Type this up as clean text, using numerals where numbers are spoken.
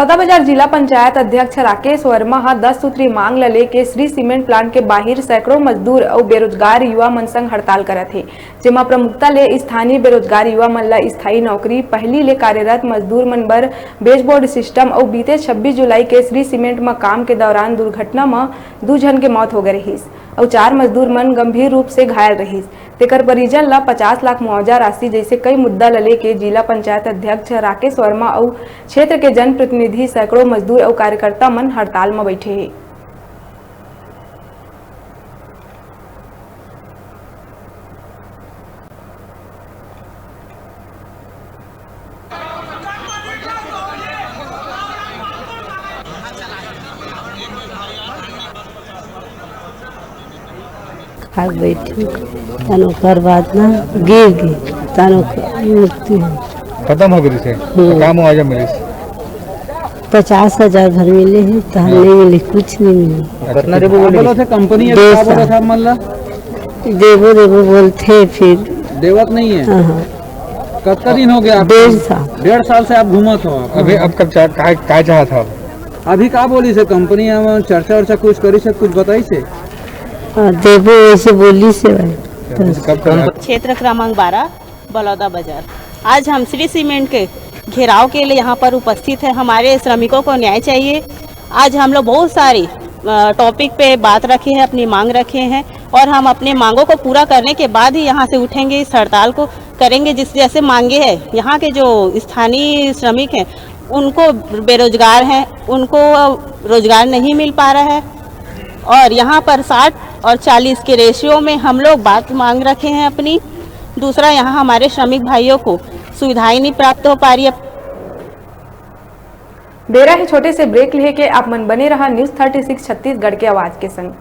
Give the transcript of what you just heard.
बलौदाबाजार जिला पंचायत अध्यक्ष राकेश वर्मा 10 सूत्री मांग ल लेके श्री सीमेंट प्लांट के बाहर सैकड़ों मजदूर और बेरोजगार युवा मन संग हड़ताल करत हे, जेमा प्रमुखता ले स्थानीय बेरोजगार युवा मन ला स्थायी नौकरी, पहली ले कार्यरत मजदूर मन बर बेचबोर्ड सिस्टम और बीते 26 जुलाई के श्री सीमेंट में काम के दौरान दुर्घटना में 2 जन के मौत हो गए रहीस और 4 मजदूर मन गंभीर रूप से घायल रहीस। तेकर परिजन ला 50 लाख मुआवजा राशि जैसे कई मुद्दा ल लेके जिला पंचायत अध्यक्ष राकेश वर्मा और क्षेत्र के जनप्रतिनिधि सैकड़ों मजदूर और कार्यकर्ता मन हड़ताल में बैठे हैं। आग बैठी तनो कर बाद ना गिर गई तनो मृत्यु खत्म हो गई से काम मुआवजा मिली 50,000 भर मिले हैं तो हम नहीं मिले, कुछ नहीं मिले। कितना देबो बोले थे कंपनी है क्या बोला था मन ला देबो बोलते फिर देवत नहीं है। हाँ कितना दिन हो गया? 1.5 साल से आप घूमत हो। अभी अब कब काय चाहत हो? अभी का बोली से कंपनी में चर्चा वर्चा कुछ करी से कुछ बताई से देबो ऐसे बोली से क्षेत्र क्रमांक 12 बलौदाबाजार। आज हम श्री सीमेंट के घेराव के लिए यहाँ पर उपस्थित है। हमारे श्रमिकों को न्याय चाहिए। आज हम लोग बहुत सारी टॉपिक पे बात रखे हैं, अपनी मांग रखे हैं और हम अपने मांगों को पूरा करने के बाद ही यहाँ से उठेंगे, इस हड़ताल को करेंगे। जिस जैसे मांगे हैं यहाँ के जो स्थानीय श्रमिक हैं उनको बेरोजगार हैं, उनको रोजगार नहीं मिल पा रहा है और यहाँ पर 60 और 40 के रेशियो में हम लोग बात मांग रखे हैं अपनी। दूसरा, यहाँ हमारे श्रमिक भाइयों को सुविधाएं नहीं प्राप्त हो पा रही है। दे रहा है छोटे से ब्रेक लेके आप मन बने रहा न्यूज़ 36 छत्तीसगढ़ के आवाज के संग।